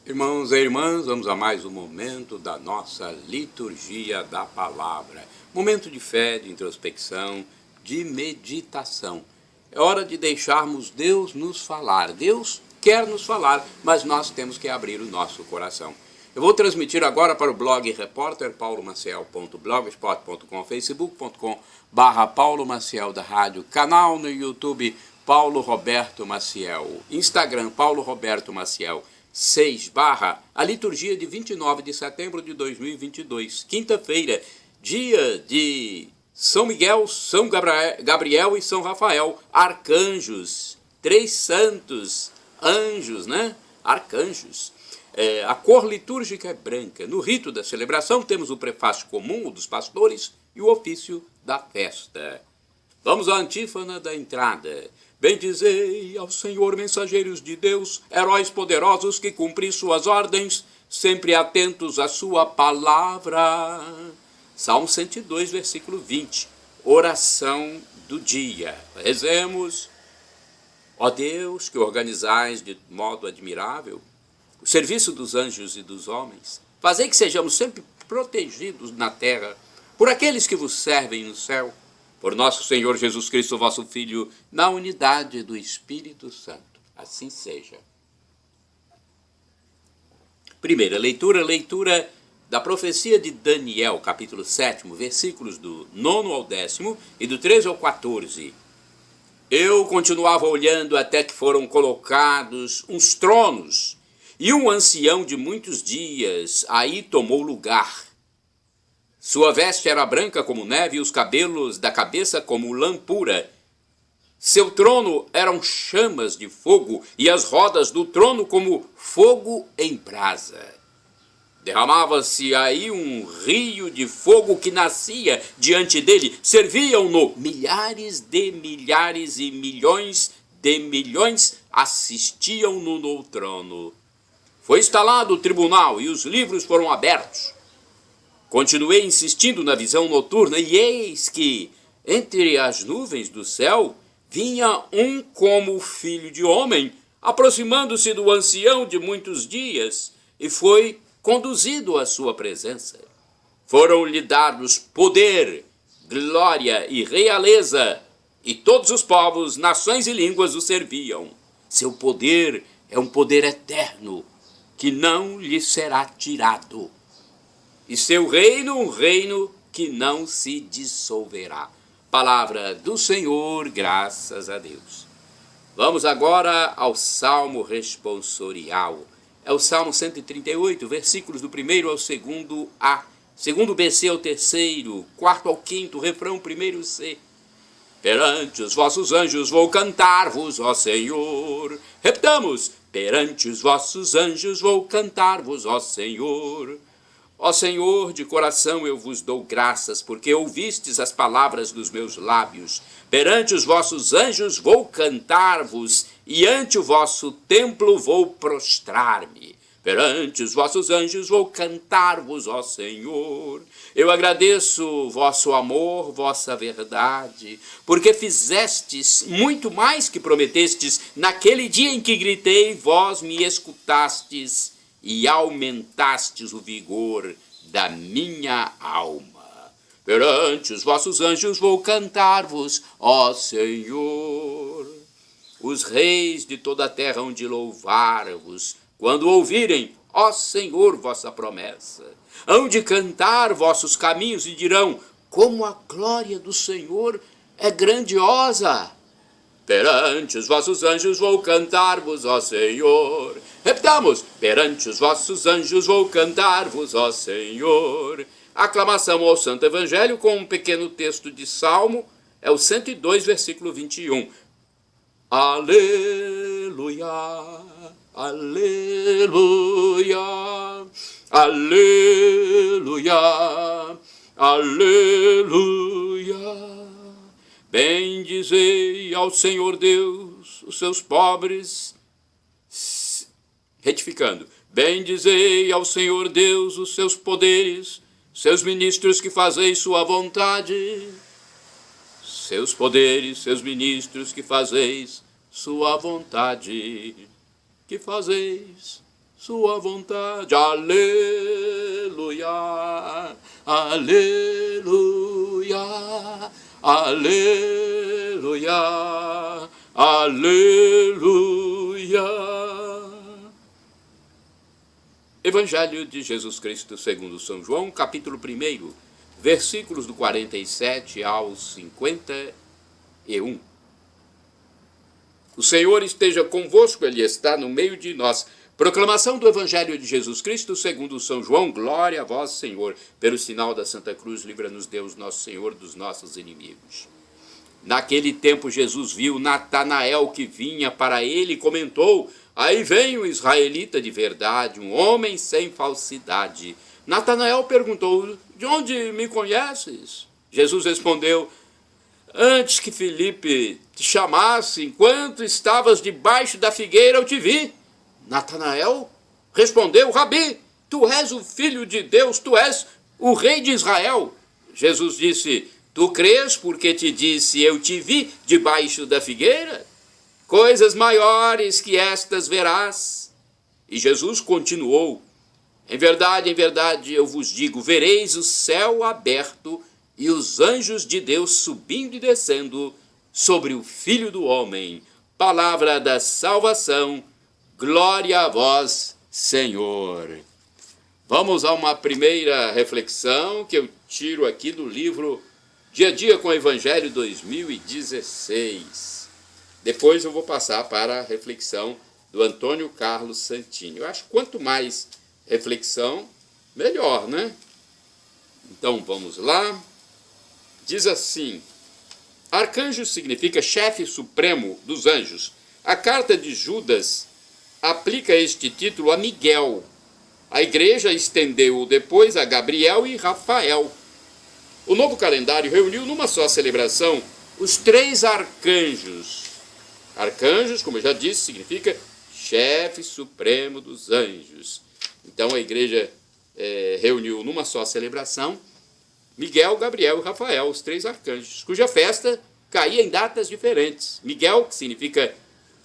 Irmãos e irmãs, vamos a mais um momento da nossa liturgia da palavra. Momento de fé, de introspecção, de meditação. É hora de deixarmos Deus nos falar. Deus quer nos falar, mas nós temos que abrir o nosso coração. Eu vou transmitir agora para o blog repórter paulomaciel.blogspot.com, facebook.com/Paulo Maciel da Rádio, canal no YouTube Paulo Roberto Maciel, Instagram Paulo Roberto Maciel 6/ a liturgia de 29 de setembro de 2022, quinta-feira, dia de São Miguel, São Gabriel e São Rafael, arcanjos, 3 santos, anjos, né? Arcanjos. A cor litúrgica é branca. No rito da celebração temos o prefácio comum, o dos pastores, e o ofício da festa. Vamos à antífona da entrada. Bendizei ao Senhor, mensageiros de Deus, heróis poderosos que cumprim suas ordens, sempre atentos à sua palavra. Salmo 102, versículo 20. Oração do dia. Rezemos. Ó Deus, que organizais de modo admirável o serviço dos anjos e dos homens, fazei que sejamos sempre protegidos na terra por aqueles que vos servem no céu, por nosso Senhor Jesus Cristo, vosso Filho, na unidade do Espírito Santo. Assim seja. Primeira leitura da profecia de Daniel, capítulo 7, versículos do 9 ao 10 e do 13 ao 14. Eu continuava olhando até que foram colocados uns tronos, e um ancião de muitos dias aí tomou lugar. Sua veste era branca como neve e os cabelos da cabeça como lã pura. Seu trono eram chamas de fogo e as rodas do trono como fogo em brasa. Derramava-se aí um rio de fogo que nascia diante dele. Serviam-no milhares de milhares e milhões de milhões assistiam-no no trono. Foi instalado o tribunal e os livros foram abertos. Continuei insistindo na visão noturna e eis que, entre as nuvens do céu, vinha um como filho de homem, aproximando-se do ancião de muitos dias, e foi conduzido à sua presença. Foram-lhe dados poder, glória e realeza, e todos os povos, nações e línguas o serviam. Seu poder é um poder eterno, que não lhe será tirado. E seu reino, um reino que não se dissolverá. Palavra do Senhor, graças a Deus. Vamos agora ao Salmo responsorial. É o Salmo 138, versículos do 1º ao 2º A, 2º BC ao 3º, 4º ao 5º, refrão 1º C. Perante os vossos anjos vou cantar-vos, ó Senhor. Repetamos, perante os vossos anjos vou cantar-vos, ó Senhor. Ó Senhor, de coração eu vos dou graças, porque ouvistes as palavras dos meus lábios. Perante os vossos anjos vou cantar-vos, e ante o vosso templo vou prostrar-me. Perante os vossos anjos vou cantar-vos, ó Senhor. Eu agradeço vosso amor, vossa verdade, porque fizestes muito mais que prometestes. Naquele dia em que gritei, vós me escutastes e aumentastes o vigor da minha alma. Perante os vossos anjos vou cantar-vos, ó Senhor. Os reis de toda a terra hão de louvar-vos, quando ouvirem, ó Senhor, vossa promessa. Hão de cantar vossos caminhos e dirão, como a glória do Senhor é grandiosa. Perante os vossos anjos vou cantar-vos, ó Senhor. Repitamos, perante os vossos anjos vou cantar-vos, ó Senhor. Aclamação ao Santo Evangelho com um pequeno texto de Salmo, é o 102, versículo 21. Aleluia, aleluia, aleluia, aleluia. Bendizei ao Senhor Deus os seus pobres. Retificando. Bendizei ao Senhor Deus os seus poderes, seus ministros que fazeis sua vontade. Seus poderes, seus ministros que fazeis sua vontade. Que fazeis sua vontade. Aleluia, aleluia, aleluia, aleluia. Evangelho de Jesus Cristo segundo São João, capítulo 1, versículos do 47 ao 51. O Senhor esteja convosco, Ele está no meio de nós. Proclamação do Evangelho de Jesus Cristo segundo São João. Glória a vós, Senhor. Pelo sinal da Santa Cruz, livra-nos Deus, nosso Senhor, dos nossos inimigos. Naquele tempo, Jesus viu Natanael que vinha para ele e comentou: aí vem um israelita de verdade, um homem sem falsidade. Natanael perguntou: de onde me conheces? Jesus respondeu: antes que Filipe te chamasse, enquanto estavas debaixo da figueira, eu te vi. Natanael respondeu: Rabi, tu és o Filho de Deus, tu és o Rei de Israel. Jesus disse: tu crês porque te disse, eu te vi debaixo da figueira? Coisas maiores que estas verás. E Jesus continuou: em verdade, eu vos digo, vereis o céu aberto e os anjos de Deus subindo e descendo sobre o Filho do Homem. Palavra da salvação, glória a vós, Senhor. Vamos a uma primeira reflexão que eu tiro aqui do livro Dia a Dia com o Evangelho 2016. Depois eu vou passar para a reflexão do Antônio Carlos Santini. Eu acho que quanto mais reflexão, melhor, né? Então vamos lá. Diz assim: arcanjo significa chefe supremo dos anjos. A carta de Judas aplica este título a Miguel. A igreja estendeu-o depois a Gabriel e Rafael. O novo calendário reuniu numa só celebração os 3 arcanjos. Arcanjos, como eu já disse, significa chefe supremo dos anjos. Então a igreja reuniu numa só celebração Miguel, Gabriel e Rafael, os 3 arcanjos, cuja festa caía em datas diferentes. Miguel, que significa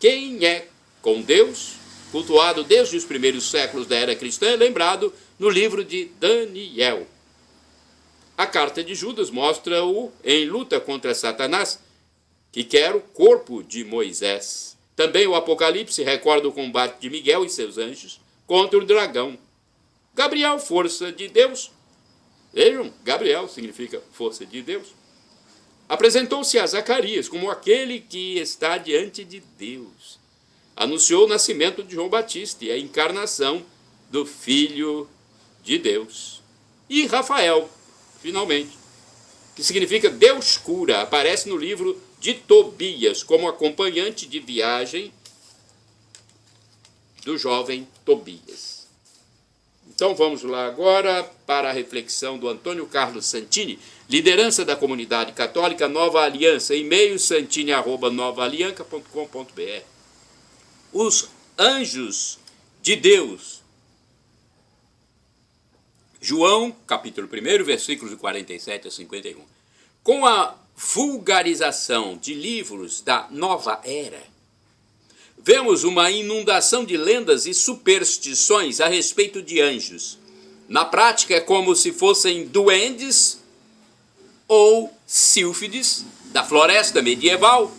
quem é com Deus, cultuado desde os primeiros séculos da era cristã, é lembrado no livro de Daniel. A carta de Judas mostra-o em luta contra Satanás, que quer o corpo de Moisés. Também o Apocalipse recorda o combate de Miguel e seus anjos contra o dragão. Gabriel, força de Deus. Vejam, Gabriel significa força de Deus. Apresentou-se a Zacarias como aquele que está diante de Deus. Anunciou o nascimento de João Batista e a encarnação do Filho de Deus. E Rafael, finalmente, que significa Deus cura, aparece no livro de Tobias como acompanhante de viagem do jovem Tobias. Então vamos lá agora para a reflexão do Antônio Carlos Santini, liderança da comunidade católica Nova Aliança, e-mail santini@novaalianca.com.br. Os anjos de Deus. João, capítulo 1, versículos de 47 a 51. Com a vulgarização de livros da nova era, vemos uma inundação de lendas e superstições a respeito de anjos. Na prática, é como se fossem duendes ou sílfides da floresta medieval,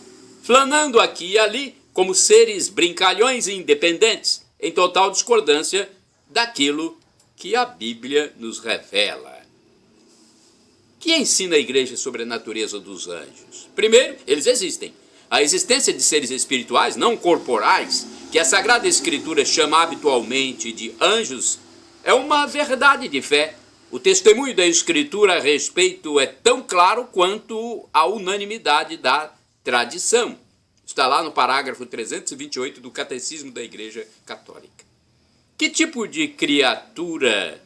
flanando aqui e ali como seres brincalhões e independentes, em total discordância daquilo que a Bíblia nos revela. Que ensina a igreja sobre a natureza dos anjos? Primeiro, eles existem. A existência de seres espirituais, não corporais, que a Sagrada Escritura chama habitualmente de anjos, é uma verdade de fé. O testemunho da Escritura a respeito é tão claro quanto a unanimidade da tradição. Está lá no parágrafo 328 do Catecismo da Igreja Católica. Que tipo de criatura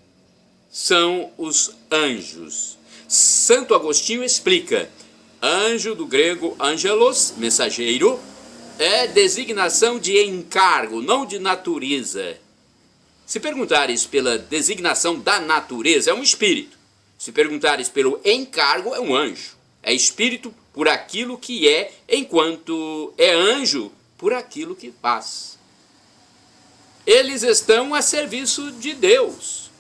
são os anjos? Santo Agostinho explica: anjo, do grego angelos, mensageiro, é designação de encargo, não de natureza. Se perguntares pela designação da natureza, é um espírito. Se perguntares pelo encargo, é um anjo. É espírito por aquilo que é, enquanto é anjo por aquilo que faz. Eles estão a serviço de Deus.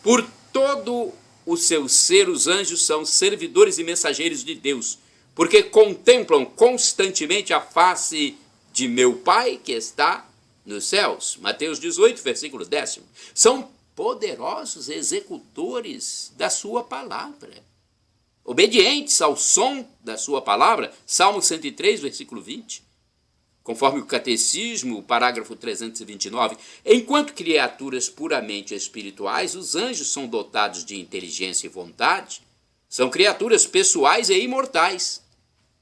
Por todo o seu ser, os anjos são servidores e mensageiros de Deus, porque contemplam constantemente a face de meu Pai que está nos céus. Mateus 18, versículo 10. São poderosos executores da sua palavra, obedientes ao som da sua palavra. Salmo 103, versículo 20. Conforme o Catecismo, parágrafo 329, enquanto criaturas puramente espirituais, os anjos são dotados de inteligência e vontade, são criaturas pessoais e imortais.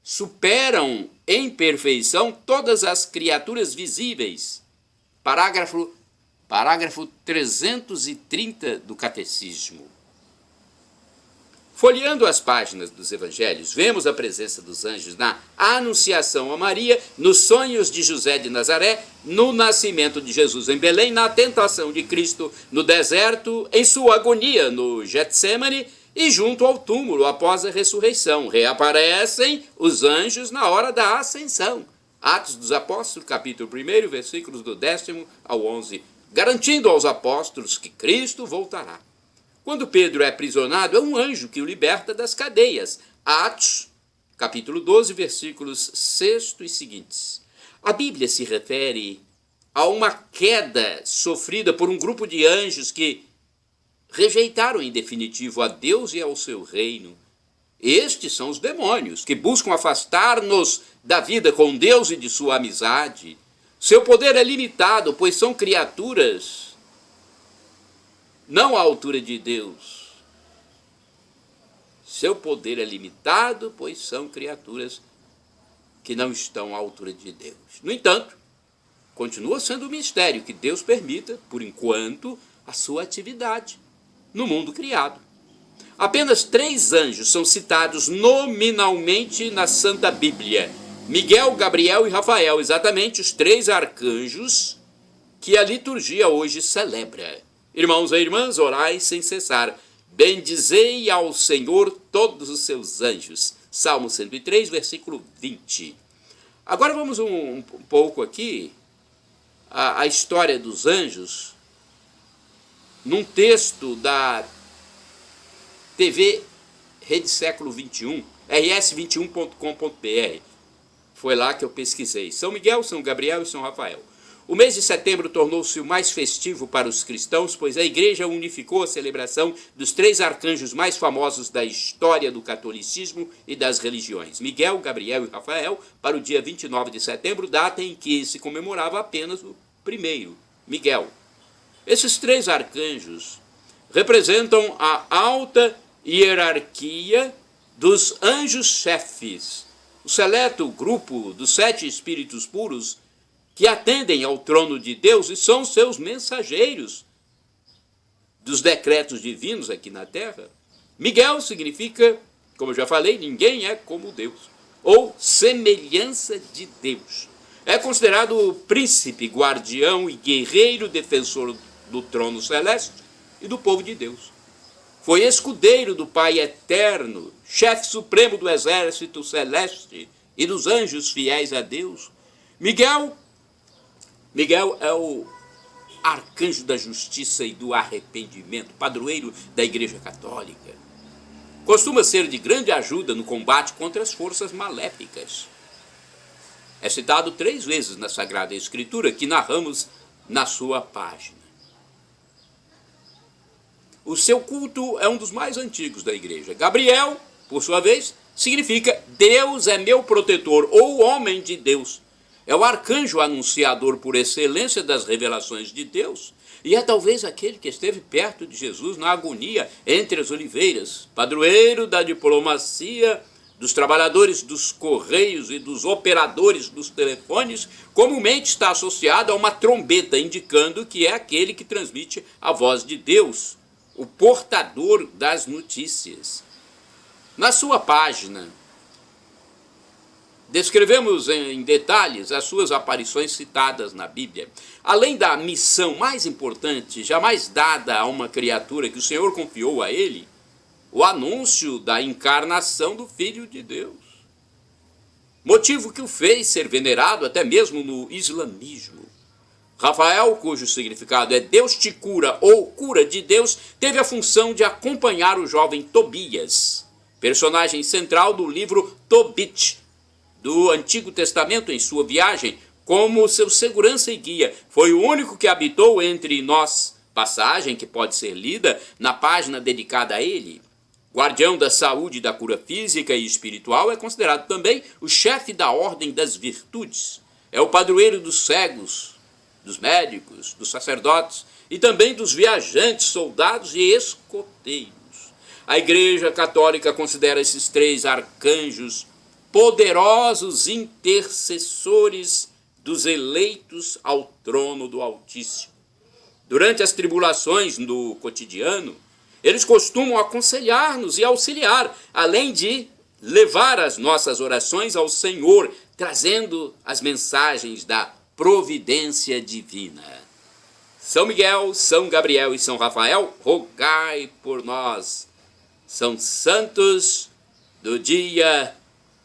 Superam em perfeição todas as criaturas visíveis. Parágrafo 330 do Catecismo. Folheando as páginas dos evangelhos, vemos a presença dos anjos na anunciação a Maria, nos sonhos de José de Nazaré, no nascimento de Jesus em Belém, na tentação de Cristo no deserto, em sua agonia no Getsêmani e junto ao túmulo após a ressurreição. Reaparecem os anjos na hora da ascensão. Atos dos Apóstolos, capítulo 1, versículos do 10 ao 11, garantindo aos apóstolos que Cristo voltará. Quando Pedro é aprisionado, é um anjo que o liberta das cadeias. Atos, capítulo 12, versículos 6 e seguintes. A Bíblia se refere a uma queda sofrida por um grupo de anjos que rejeitaram em definitivo a Deus e ao seu reino. Estes são os demônios, que buscam afastar-nos da vida com Deus e de sua amizade. Seu poder é limitado, pois são criaturas não à altura de Deus. Seu poder é limitado, pois são criaturas que não estão à altura de Deus. No entanto, continua sendo um mistério que Deus permita, por enquanto, a sua atividade no mundo criado. Apenas 3 anjos são citados nominalmente na Santa Bíblia: Miguel, Gabriel e Rafael, exatamente os 3 arcanjos que a liturgia hoje celebra. Irmãos e irmãs, orai sem cessar. Bendizei ao Senhor todos os seus anjos. Salmo 103, versículo 20. Agora vamos um pouco aqui a história dos anjos num texto da TV Rede Século 21, rs21.com.br. Foi lá que eu pesquisei. São Miguel, São Gabriel e São Rafael. O mês de setembro tornou-se o mais festivo para os cristãos, pois a Igreja unificou a celebração dos 3 arcanjos mais famosos da história do catolicismo e das religiões, Miguel, Gabriel e Rafael, para o dia 29 de setembro, data em que se comemorava apenas o primeiro, Miguel. Esses 3 arcanjos representam a alta hierarquia dos anjos-chefes, o seleto grupo dos 7 espíritos puros que atendem ao trono de Deus e são seus mensageiros dos decretos divinos aqui na terra. Miguel significa, como eu já falei, ninguém é como Deus, ou semelhança de Deus. É considerado o príncipe, guardião e guerreiro defensor do trono celeste e do povo de Deus. Foi escudeiro do Pai eterno, chefe supremo do exército celeste e dos anjos fiéis a Deus. Miguel é o arcanjo da justiça e do arrependimento, padroeiro da Igreja Católica. Costuma ser de grande ajuda no combate contra as forças maléficas. É citado 3 vezes na Sagrada Escritura, que narramos na sua página. O seu culto é um dos mais antigos da Igreja. Gabriel, por sua vez, significa Deus é meu protetor, ou homem de Deus. É o arcanjo anunciador por excelência das revelações de Deus e é talvez aquele que esteve perto de Jesus na agonia entre as oliveiras, padroeiro da diplomacia, dos trabalhadores dos correios e dos operadores dos telefones. Comumente está associado a uma trombeta, indicando que é aquele que transmite a voz de Deus, o portador das notícias. Na sua página, descrevemos em detalhes as suas aparições citadas na Bíblia. Além da missão mais importante jamais dada a uma criatura que o Senhor confiou a ele, o anúncio da encarnação do Filho de Deus. Motivo que o fez ser venerado até mesmo no islamismo. Rafael, cujo significado é Deus te cura ou cura de Deus, teve a função de acompanhar o jovem Tobias, personagem central do livro Tobit, do Antigo Testamento, em sua viagem, como seu segurança e guia. Foi o único que habitou entre nós, passagem que pode ser lida na página dedicada a ele. Guardião da saúde e da cura física e espiritual, é considerado também o chefe da ordem das virtudes. É o padroeiro dos cegos, dos médicos, dos sacerdotes e também dos viajantes, soldados e escoteiros. A Igreja Católica considera esses três arcanjos poderosos intercessores dos eleitos ao trono do Altíssimo. Durante as tribulações do cotidiano, eles costumam aconselhar-nos e auxiliar, além de levar as nossas orações ao Senhor, trazendo as mensagens da providência divina. São Miguel, São Gabriel e São Rafael, rogai por nós. São santos do dia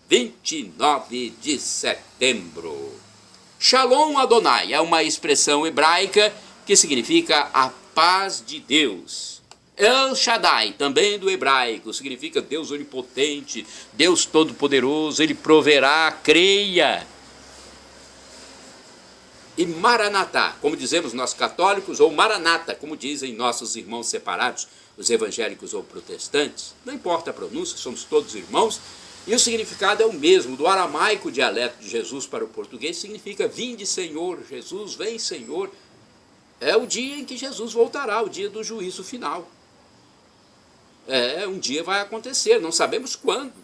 29 de setembro. Shalom Adonai é uma expressão hebraica que significa a paz de Deus. El Shaddai, também do hebraico, significa Deus onipotente, Deus todo-poderoso, Ele proverá, creia. E Maranatá, como dizemos nós católicos, ou Maranata, como dizem nossos irmãos separados, os evangélicos ou protestantes, não importa a pronúncia, somos todos irmãos, e o significado é o mesmo. Do aramaico, dialeto de Jesus, para o português, significa vinde Senhor, Jesus, vem Senhor. É o dia em que Jesus voltará, o dia do juízo final. Um dia vai acontecer, não sabemos quando.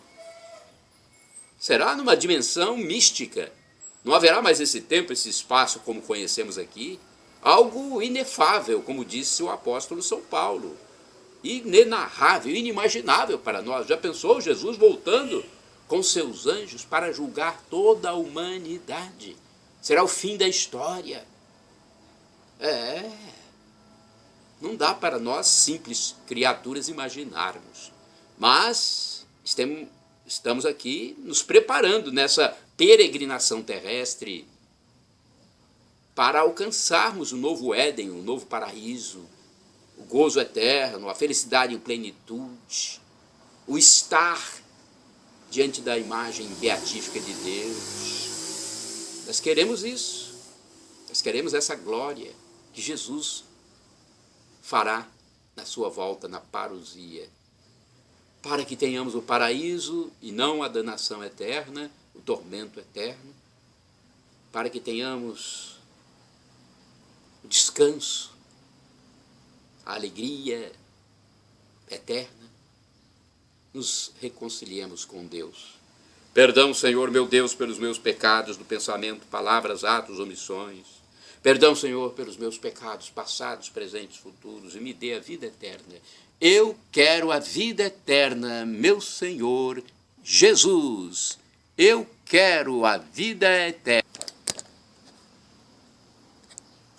Será numa dimensão mística. Não haverá mais esse tempo, esse espaço como conhecemos aqui. Algo inefável, como disse o apóstolo São Paulo. Inenarrável, inimaginável para nós. Já pensou Jesus voltando com seus anjos para julgar toda a humanidade? Será o fim da história. Não dá para nós, simples criaturas, imaginarmos. Mas estamos aqui nos preparando nessa peregrinação terrestre para alcançarmos o novo Éden, o novo paraíso, o gozo eterno, a felicidade em plenitude, o estar diante da imagem beatífica de Deus. Nós queremos isso, nós queremos essa glória que Jesus fará na sua volta, na parousia, para que tenhamos o paraíso e não a danação eterna, o tormento eterno, para que tenhamos o descanso, a alegria eterna, nos reconciliemos com Deus. Perdão, Senhor, meu Deus, pelos meus pecados do pensamento, palavras, atos, omissões. Perdão, Senhor, pelos meus pecados passados, presentes, futuros, e me dê a vida eterna. Eu quero a vida eterna, meu Senhor Jesus. Eu quero a vida eterna.